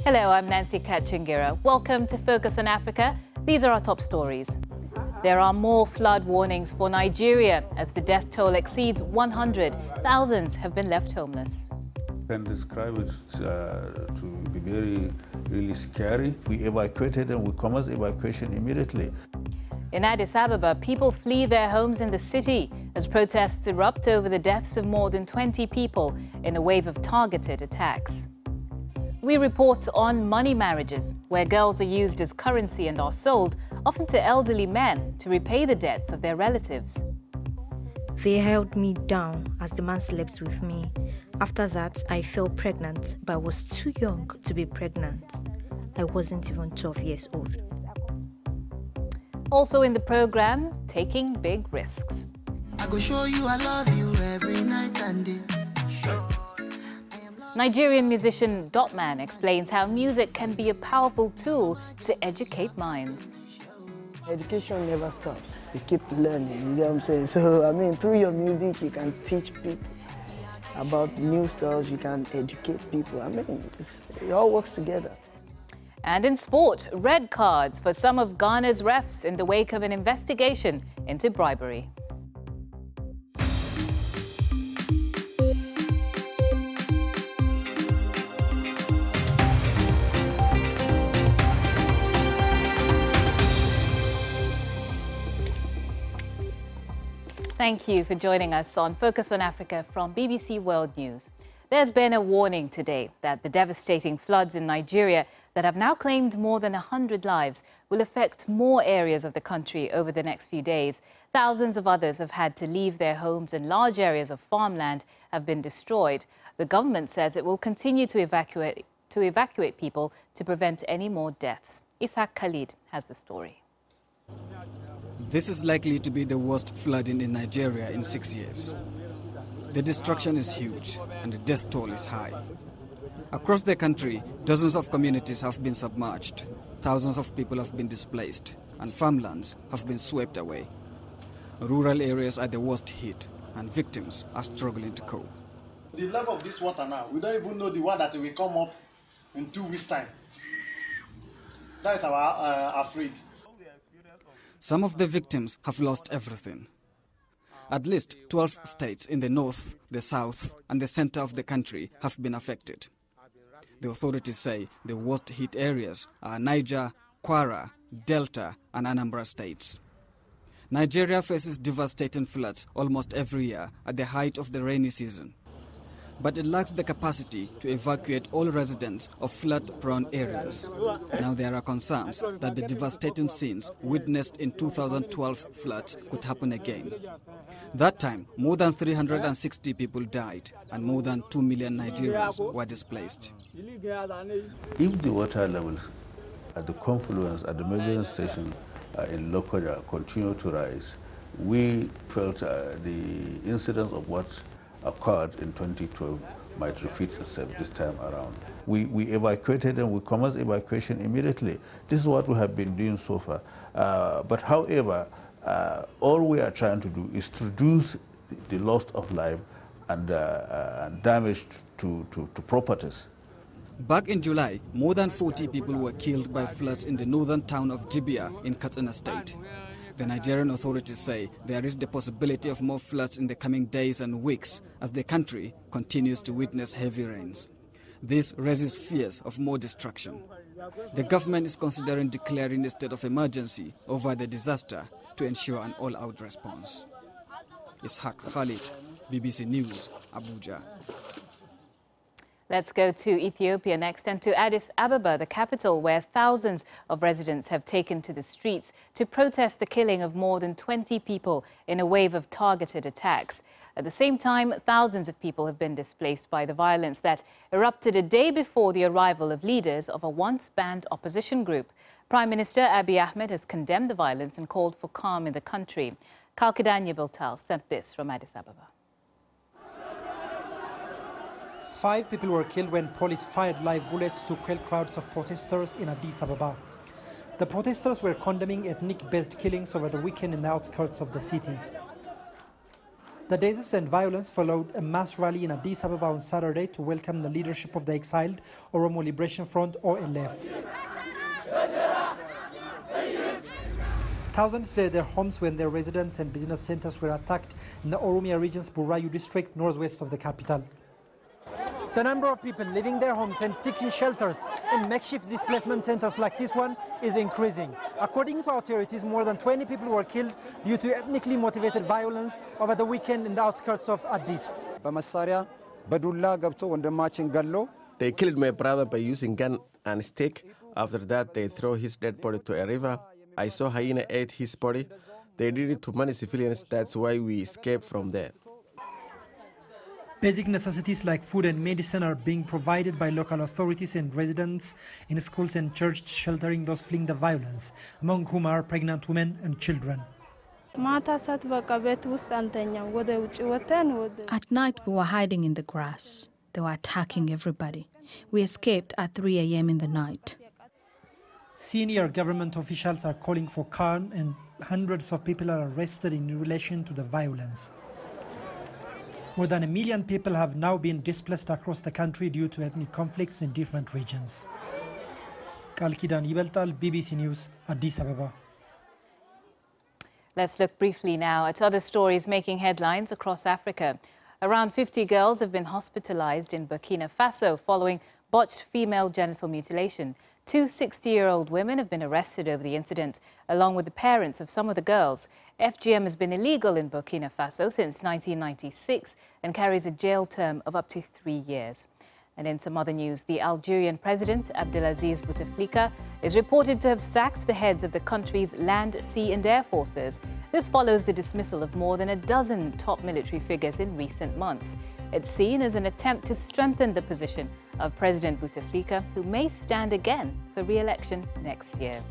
Hello, I'm Nancy Kachingira. Welcome to Focus on Africa. These are our top stories. There are more flood warnings for Nigeria as the death toll exceeds 100. Thousands have been left homeless. I can describe it to be really scary. We evacuated and we commenced evacuation immediately. In Addis Ababa, people flee their homes in the city as protests erupt over the deaths of more than 20 people in a wave of targeted attacks. We report on money marriages, where girls are used as currency and are sold, often to elderly men, to repay the debts of their relatives. They held me down as the man slept with me. After that, I fell pregnant, but I was too young to be pregnant. I wasn't even 12 years old. Also in the program, taking big risks. I go show you I love you every night and day. Nigerian musician Dotman explains how music can be a powerful tool to educate minds. Education never stops. You keep learning, you get what I'm saying? So, I mean, through your music, you can teach people about new stuff, you can educate people. I mean, it all works together. And in sport, red cards for some of Ghana's refs in the wake of an investigation into bribery. Thank you for joining us on Focus on Africa from BBC World News. There's been a warning today that the devastating floods in Nigeria that have now claimed more than 100 lives will affect more areas of the country over the next few days. Thousands of others have had to leave their homes and large areas of farmland have been destroyed. The government says it will continue to evacuate people to prevent any more deaths. Ishaq Khalid has the story. This is likely to be the worst flooding in Nigeria in 6 years. The destruction is huge and the death toll is high. Across the country, dozens of communities have been submerged, thousands of people have been displaced, and farmlands have been swept away. Rural areas are the worst hit, and victims are struggling to cope. The level of this water now, we don't even know the one that will come up in 2 weeks' time. That is our afraid. Some of the victims have lost everything. At least 12 states in the north, the south, and the center of the country have been affected. The authorities say the worst hit areas are Niger, Kwara, Delta, and Anambra states. Nigeria faces devastating floods almost every year at the height of the rainy season. But it lacks the capacity to evacuate all residents of flood-prone areas. Now there are concerns that the devastating scenes witnessed in 2012 floods could happen again. That time, more than 360 people died and more than 2 million Nigerians were displaced. If the water levels at the confluence at the measuring station in Lokoja continue to rise, we felt the incidence of what occurred in 2012 might repeat itself this time around. We evacuated and we commenced evacuation immediately. This is what we have been doing so far. But however, all we are trying to do is to reduce the loss of life and damage to properties. Back in July, more than 40 people were killed by floods in the northern town of Jibia in Katsina State. The Nigerian authorities say there is the possibility of more floods in the coming days and weeks as the country continues to witness heavy rains. This raises fears of more destruction. The government is considering declaring a state of emergency over the disaster to ensure an all-out response. Ishaq Khalid, BBC News, Abuja. Let's go to Ethiopia next and to Addis Ababa, the capital, where thousands of residents have taken to the streets to protest the killing of more than 20 people in a wave of targeted attacks. At the same time, thousands of people have been displaced by the violence that erupted a day before the arrival of leaders of a once-banned opposition group. Prime Minister Abiy Ahmed has condemned the violence and called for calm in the country. Kalkidanya Biltal sent this from Addis Ababa. 5 people were killed when police fired live bullets to quell crowds of protesters in Addis Ababa. The protesters were condemning ethnic-based killings over the weekend in the outskirts of the city. The deaths and violence followed a mass rally in Addis Ababa on Saturday to welcome the leadership of the exiled Oromo Liberation Front, OLF. Thousands fled their homes when their residence and business centers were attacked in the Oromia region's Burayu district, northwest of the capital. The number of people leaving their homes and seeking shelters in makeshift displacement centers like this one is increasing. According to authorities, more than 20 people were killed due to ethnically motivated violence over the weekend in the outskirts of Addis. They killed my brother by using gun and stick. After that, they threw his dead body to a river. I saw hyena ate his body. They did it to many civilians. That's why we escaped from there. Basic necessities like food and medicine are being provided by local authorities and residents in schools and churches, sheltering those fleeing the violence, among whom are pregnant women and children. At night, we were hiding in the grass. They were attacking everybody. We escaped at 3 a.m. in the night. Senior government officials are calling for calm, and hundreds of people are arrested in relation to the violence. More than 1 million people have now been displaced across the country due to ethnic conflicts in different regions. Kalkidan Ibeltal, BBC News, Addis Ababa. Let's look briefly now at other stories making headlines across Africa. Around 50 girls have been hospitalized in Burkina Faso following botched female genital mutilation. 2 60-year-old women have been arrested over the incident, along with the parents of some of the girls. FGM has been illegal in Burkina Faso since 1996 and carries a jail term of up to 3 years. And in some other news, the Algerian president, Abdelaziz Bouteflika, is reported to have sacked the heads of the country's land, sea and air forces. This follows the dismissal of more than a dozen top military figures in recent months. It's seen as an attempt to strengthen the position of President Bouteflika, who may stand again for re-election next year.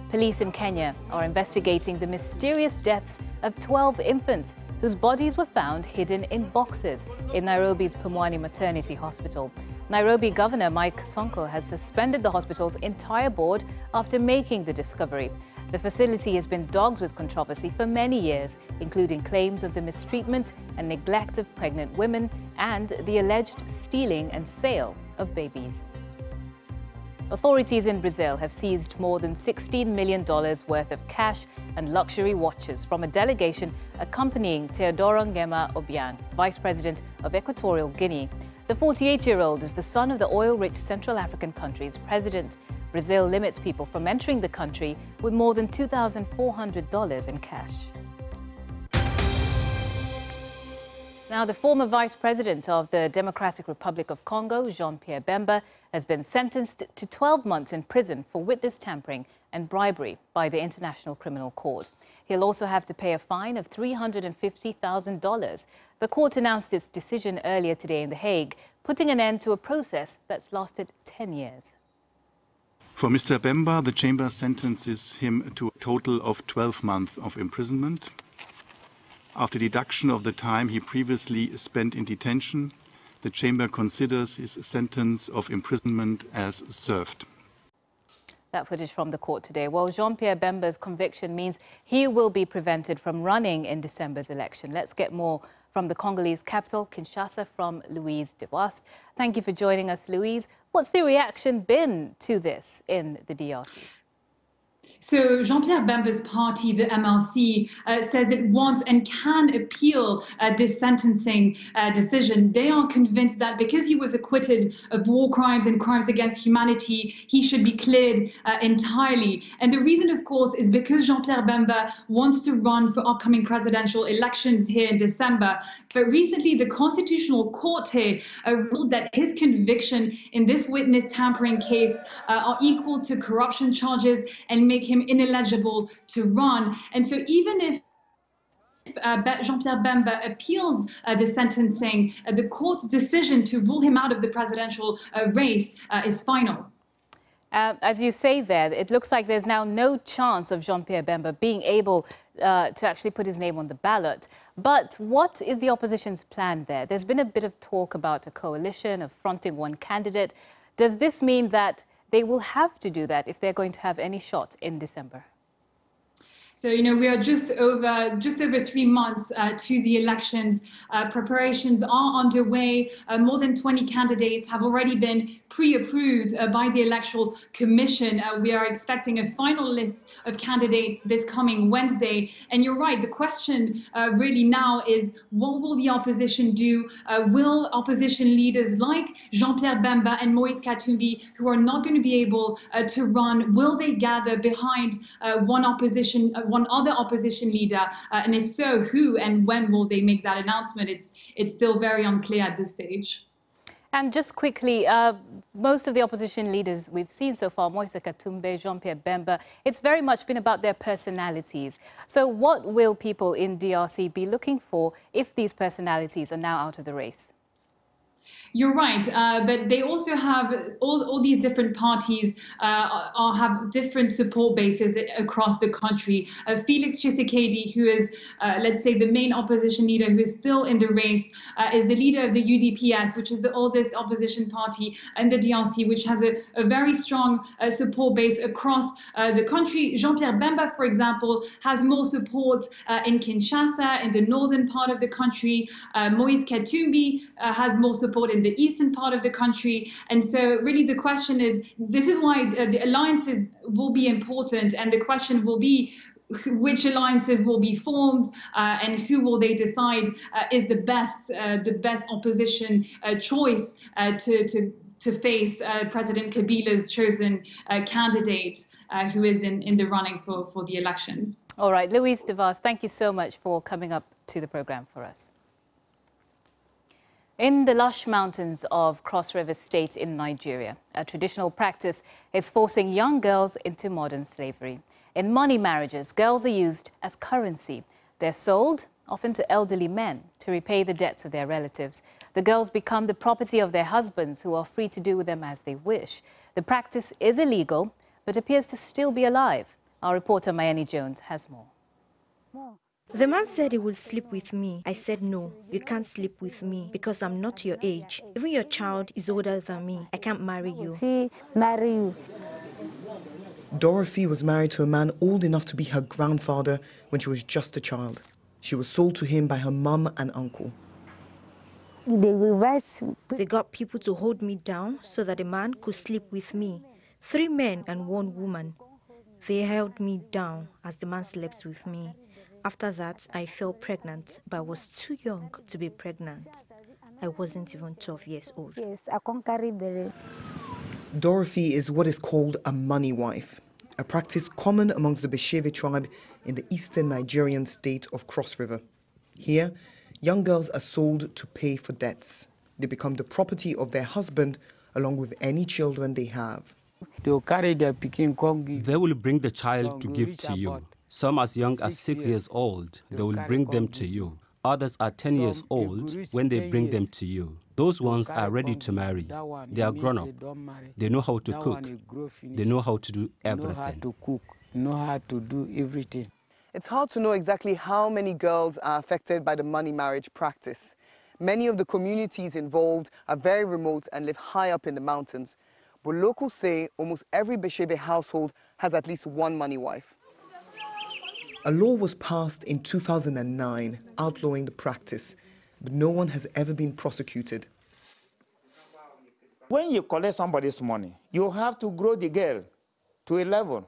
Police in Kenya are investigating the mysterious deaths of 12 infants whose bodies were found hidden in boxes in Nairobi's Pumwani Maternity Hospital. Nairobi Governor Mike Sonko has suspended the hospital's entire board after making the discovery. The facility has been dogged with controversy for many years, including claims of the mistreatment and neglect of pregnant women and the alleged stealing and sale of babies. Authorities in Brazil have seized more than $16 million worth of cash and luxury watches from a delegation accompanying TEODORIN OBIANG, Vice President of Equatorial Guinea. The 48-year-old is the son of the oil-rich Central African country's president. Brazil limits people from entering the country with more than $2,400 in cash. Now, the former vice president of the Democratic Republic of Congo, Jean-Pierre Bemba, has been sentenced to 12 months in prison for witness tampering and bribery by the International Criminal Court. He'll also have to pay a fine of $350,000. The court announced its decision earlier today in The Hague, putting an end to a process that's lasted 10 years. For Mr. Bemba, the chamber sentences him to a total of 12 months of imprisonment. After deduction of the time he previously spent in detention, the chamber considers his sentence of imprisonment as served. That footage from the court today. Well, Jean-Pierre Bemba's conviction means he will be prevented from running in December's election. Let's get more from the Congolese capital, Kinshasa, from Louise Deboist. Thank you for joining us, Louise. What's the reaction been to this in the DRC? So Jean-Pierre Bemba's party, the MLC, says it wants and can appeal this sentencing decision. They are convinced that because he was acquitted of war crimes and crimes against humanity, he should be cleared entirely. And the reason, of course, is because Jean-Pierre Bemba wants to run for upcoming presidential elections here in December. But recently, the Constitutional Court here ruled that his conviction in this witness tampering case are equal to corruption charges and make him ineligible to run. And so even if Jean-Pierre Bemba appeals the sentencing, the court's decision to rule him out of the presidential race is final. As you say there, it looks like there's now no chance of Jean-Pierre Bemba being able to actually put his name on the ballot. But what is the opposition's plan there? There's been a bit of talk about a coalition of fronting one candidate. Does this mean that they will have to do that if they're going to have any shot in December? So, we are just over 3 months to the elections. Preparations are underway. More than 20 candidates have already been pre-approved by the Electoral Commission. We are expecting a final list of candidates this coming Wednesday. And you're right, the question really now is, what will the opposition do? Will opposition leaders like Jean-Pierre Bemba and Moise Katumbi, who are not going to be able to run, will they gather behind one other opposition leader, and if so, who and when will they make that announcement? It's still very unclear at this stage. And just quickly, most of the opposition leaders we've seen so far, Moise Katumbi, Jean-Pierre Bemba, it's very much been about their personalities. So what will people in DRC be looking for if these personalities are now out of the race? You're right, but they also have all these different parties have different support bases across the country. Felix Tshisekedi, who is, let's say, the main opposition leader who is still in the race, is the leader of the UDPS, which is the oldest opposition party in the DRC, which has a very strong support base across the country. Jean-Pierre Bemba, for example, has more support in Kinshasa, in the northern part of the country. Moise Katumbi has more support in the eastern part of the country. And so really the question is, this is why the alliances will be important. And the question will be, which alliances will be formed and who will they decide is the best opposition choice to face President Kabila's chosen candidate who is in the running for the elections. All right, Louise DeVos, thank you so much for coming up to the program for us. In the lush mountains of Cross River State in Nigeria, a traditional practice is forcing young girls into modern slavery. In money marriages, girls are used as currency. They're sold, often to elderly men, to repay the debts of their relatives. The girls become the property of their husbands, who are free to do with them as they wish. The practice is illegal, but appears to still be alive. Our reporter Mayeni Jones has more. The man said he would sleep with me. I said, no, you can't sleep with me because I'm not your age. Even your child is older than me. I can't marry you. Dorothy was married to a man old enough to be her grandfather when she was just a child. She was sold to him by her mum and uncle. They got people to hold me down so that a man could sleep with me. 3 men and 1 woman. They held me down as the man slept with me. After that, I fell pregnant, but I was too young to be pregnant. I wasn't even 12 years old. Dorothy is what is called a money wife, a practice common amongst the Besheve tribe in the eastern Nigerian state of Cross River. Here, young girls are sold to pay for debts. They become the property of their husband along with any children they have. They will carry their pikin. They will bring the child to give to you. Some as young as 6 years old, they will bring them to you. Others are 10 years old when they bring them to you. Those ones are ready to marry. They are grown up. They know how to cook. They know how to do everything. Know how to do everything. It's hard to know exactly how many girls are affected by the money marriage practice. Many of the communities involved are very remote and live high up in the mountains. But locals say almost every Besheve household has at least 1 money wife. A law was passed in 2009 outlawing the practice, but no one has ever been prosecuted. When you collect somebody's money, you have to grow the girl to a level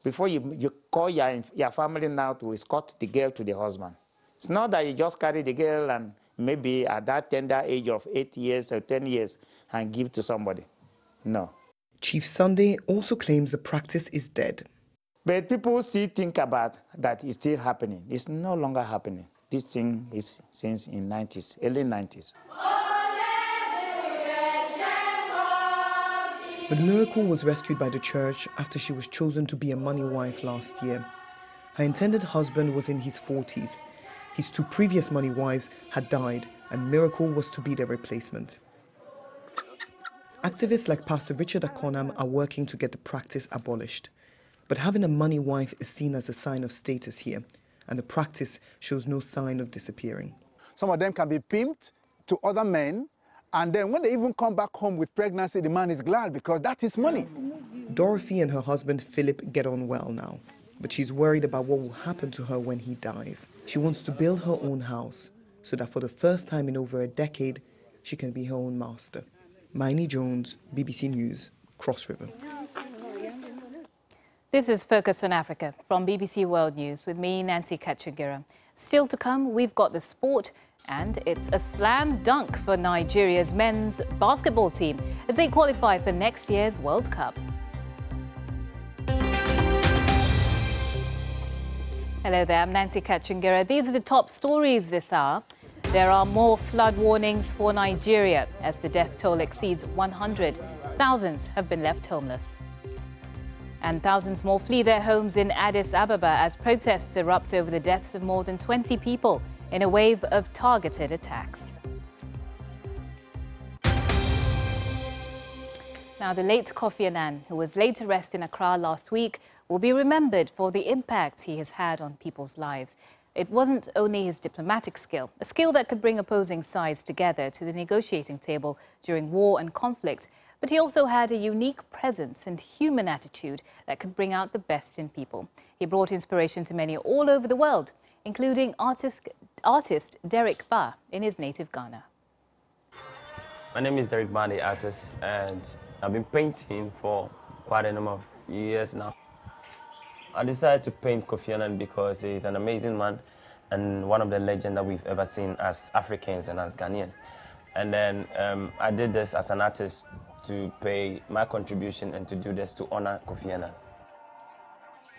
before you call your family now to escort the girl to the husband. It's not that you just carry the girl and maybe at that tender age of 8 years or 10 years and give to somebody. No. Chief Sunday also claims the practice is dead. But people still think about that it's still happening. It's no longer happening. This thing is since in '90s, early '90s. But Miracle was rescued by the church after she was chosen to be a money wife last year. Her intended husband was in his 40s. His 2 previous money wives had died, and Miracle was to be their replacement. Activists like Pastor Richard Akonam are working to get the practice abolished. But having a money wife is seen as a sign of status here, and the practice shows no sign of disappearing. Some of them can be pimped to other men, and then when they even come back home with pregnancy, the man is glad because that is money. Dorothy and her husband Philip get on well now. but she's worried about what will happen to her when he dies. She wants to build her own house so that for the first time in over a decade, she can be her own master. Miney Jones, BBC News, Cross River. This is Focus on Africa from BBC World News with me, Nancy Kachingira. Still to come, we've got the sport, and it's a slam dunk for Nigeria's men's basketball team as they qualify for next year's World Cup. Hello there, I'm Nancy Kachingira. These are the top stories this hour. There are more flood warnings for Nigeria as the death toll exceeds 100. Thousands have been left homeless. And thousands more flee their homes in Addis Ababa as protests erupt over the deaths of more than 20 people in a wave of targeted attacks. Now, the late Kofi Annan, who was laid to rest in Accra last week, will be remembered for the impact he has had on people's lives. It wasn't only his diplomatic skill, a skill that could bring opposing sides together to the negotiating table during war and conflict, but he also had a unique presence and human attitude that could bring out the best in people. He brought inspiration to many all over the world, including artist Derek Ba in his native Ghana. My name is Derek Ba, the artist, and I've been painting for quite a number of years now. I decided to paint Kofi Annan because he's an amazing man and one of the legends that we've ever seen as Africans and as Ghanaians. And then I did this as an artist to pay my contribution and to do this to honor Kofi Annan.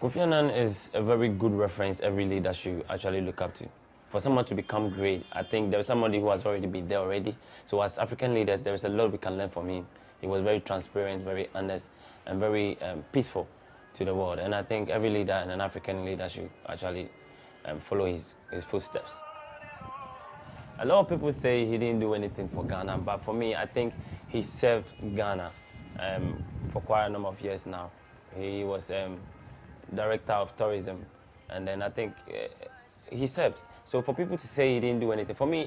Kofi Annan is a very good reference every leader should actually look up to. For someone to become great, I think there's somebody who has already been there already. So as African leaders, there is a lot we can learn from him. He was very transparent, very honest, and very peaceful to the world. And I think every leader and an African leader should actually follow his footsteps. A lot of people say he didn't do anything for Ghana, but for me, I think he served Ghana for quite a number of years now. He was director of tourism, and then I think he served. So for people to say he didn't do anything, for me,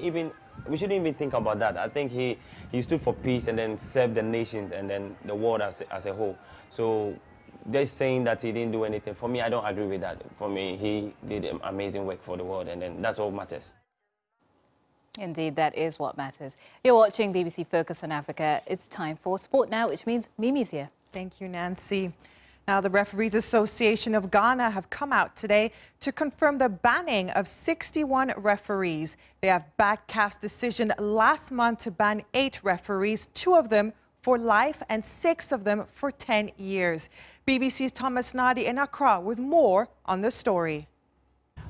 we shouldn't even think about that. I think he stood for peace and then served the nation and then the world as a whole. So they're saying that he didn't do anything. For me, I don't agree with that. For me, he did amazing work for the world, and then that's all matters. Indeed, that is what matters. You're watching BBC Focus on Africa. It's time for sport now, which means Mimi's here. Thank you, Nancy. Now, the Referees Association of Ghana have come out today to confirm the banning of 61 referees. They have backed CAF's decision last month to ban 8 referees, 2 of them for life and 6 of them for 10 years. BBC's Thomas Nadi in Accra with more on the story.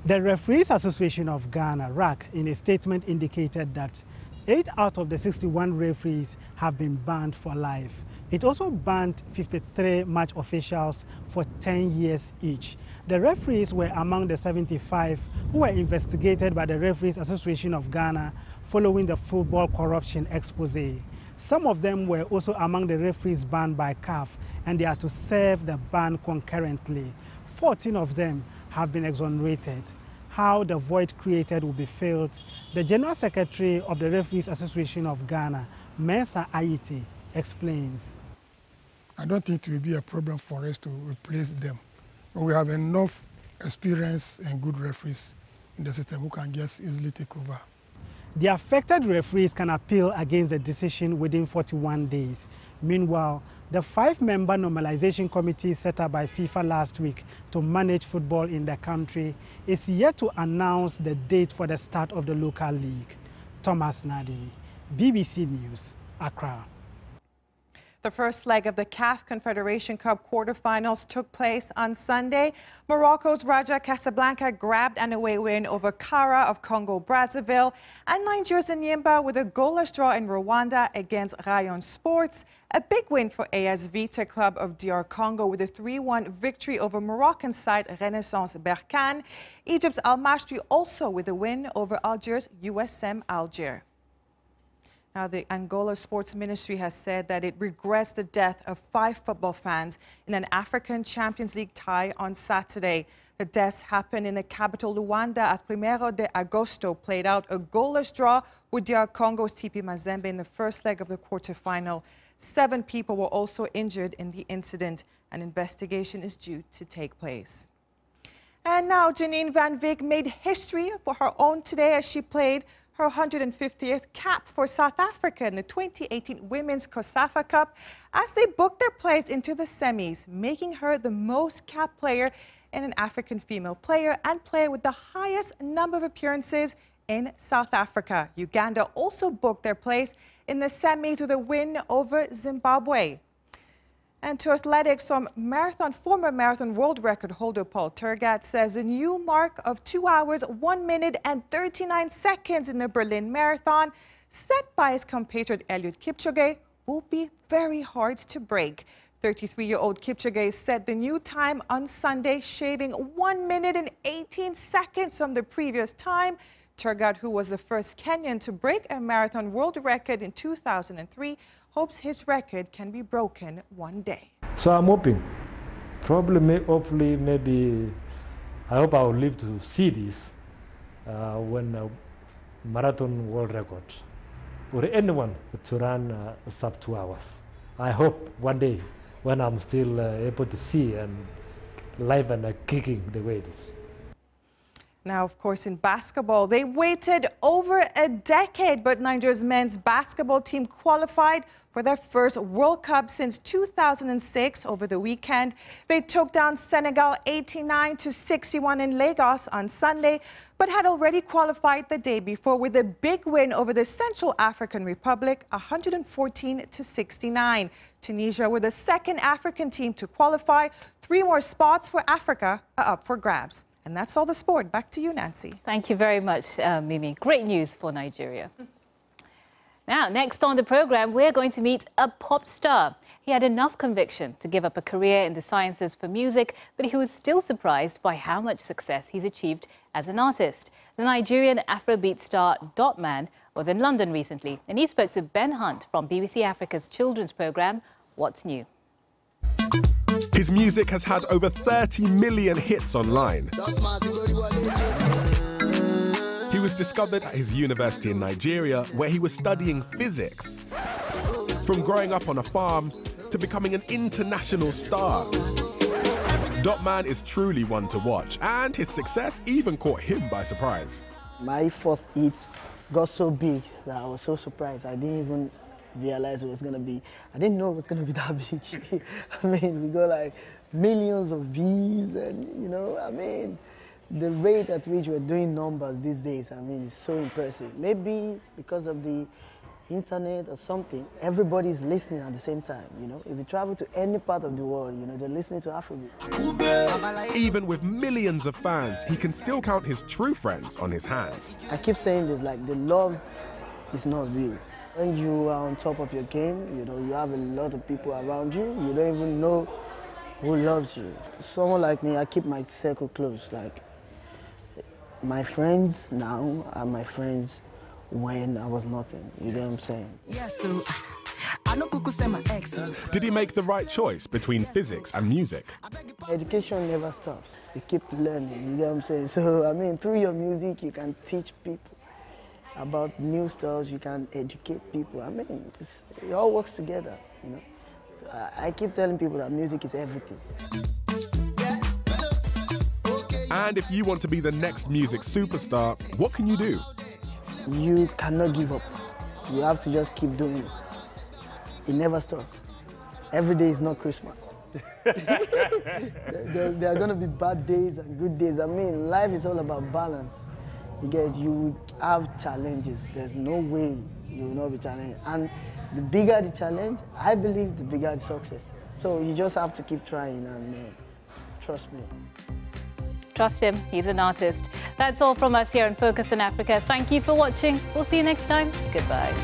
The Referees Association of Ghana, RAC, in a statement indicated that 8 out of the 61 referees have been banned for life. It also banned 53 match officials for 10 years each. The referees were among the 75 who were investigated by the Referees Association of Ghana following the football corruption expose. Some of them were also among the referees banned by CAF, and they are to serve the ban concurrently. 14 of them have been exonerated. How the void created will be filled, the General Secretary of the Referees Association of Ghana, Mensa Ayiti, explains. I don't think it will be a problem for us to replace them. But we have enough experience and good referees in the system who can just easily take over. The affected referees can appeal against the decision within 41 days. Meanwhile, the 5-member normalization committee set up by FIFA last week to manage football in the country is yet to announce the date for the start of the local league. Thomas Nadi, BBC News, Accra. The first leg of the CAF Confederation Cup quarterfinals took place on Sunday. Morocco's Raja Casablanca grabbed an away win over Kara of Congo-Brazzaville, and Nigeria's Enyimba with a goalless draw in Rwanda against Rayon Sports. A big win for AS Vita Club of DR Congo with a 3-1 victory over Moroccan side Renaissance Berkane. Egypt's Al Masry also with a win over Algiers USM Alger. Now, the Angola Sports Ministry has said that it regrets the death of 5 football fans in an African Champions League tie on Saturday. The deaths happened in the capital Luanda as Primero de Agosto played out a goalless draw with DR Congo's TP Mazembe in the first leg of the quarterfinal. 7 people were also injured in the incident. An investigation is due to take place. And now Janine Van Wyk made history for her own today as she played her 150th cap for South Africa in the 2018 Women's COSAFA Cup as they booked their place into the semis, making her the most cap player in an African female player and player with the highest number of appearances in South Africa. Uganda also booked their place in the semis with a win over Zimbabwe. And to athletics, former marathon world record holder Paul Tergat says a new mark of 2 hours, 1 minute and 39 seconds in the Berlin Marathon set by his compatriot Eliud Kipchoge will be very hard to break. 33-year-old Kipchoge set the new time on Sunday, shaving 1 minute and 18 seconds from the previous time. Tergat, who was the first Kenyan to break a marathon world record in 2003, hopes his record can be broken one day. So I'm hoping, hopefully, maybe, I hope I will live to see this when a marathon world record or anyone to run sub 2 hours. I hope one day when I'm still able to see and live and kicking the way it is. Now, of course, in basketball, they waited over a decade, but Nigeria's men's basketball team qualified for their first World Cup since 2006 over the weekend. They took down Senegal 89-61 in Lagos on Sunday, but had already qualified the day before with a big win over the Central African Republic, 114-69. Tunisia were the second African team to qualify. 3 more spots for Africa are up for grabs. And that's all the sport. Back to you, Nancy. Thank you very much, Mimi. Great news for Nigeria. Now, next on the program, we're going to meet a pop star. He had enough conviction to give up a career in the sciences for music, but he was still surprised by how much success he's achieved as an artist. The Nigerian Afrobeat star Dotman was in London recently, and he spoke to Ben Hunt from BBC Africa's children's program, What's New? His music has had over 30 million hits online. He was discovered at his university in Nigeria, where he was studying physics. From growing up on a farm to becoming an international star. Dotman is truly one to watch, and his success even caught him by surprise. My first hit got so big that I was so surprised. I didn't even realize it was going to be, I didn't know it was going to be that big. I mean, we got like millions of views and, you know, I mean, the rate at which we're doing numbers these days, I mean, it's so impressive. Maybe because of the internet or something, everybody's listening at the same time, you know. If you travel to any part of the world, you know, they're listening to Afrobeat. Even with millions of fans, he can still count his true friends on his hands. I keep saying this, like, the love is not real. When you are on top of your game, you know, you have a lot of people around you, you don't even know who loves you. Someone like me, I keep my circle close. Like, my friends now are my friends when I was nothing, you know what I'm saying? Did he make the right choice between physics and music? Education never stops. You keep learning, you know what I'm saying? So, I mean, through your music, you can teach people about new styles, you can educate people. I mean, it all works together, you know. So I keep telling people that music is everything. And if you want to be the next music superstar, what can you do? You cannot give up. You have to just keep doing it. It never stops. Every day is not Christmas. There are going to be bad days and good days. I mean, life is all about balance. You have challenges. There's no way you will not be challenged. And the bigger the challenge, I believe the bigger the success. So you just have to keep trying and trust me. Trust him, he's an artist. That's all from us here on Focus on Africa. Thank you for watching. We'll see you next time. Goodbye.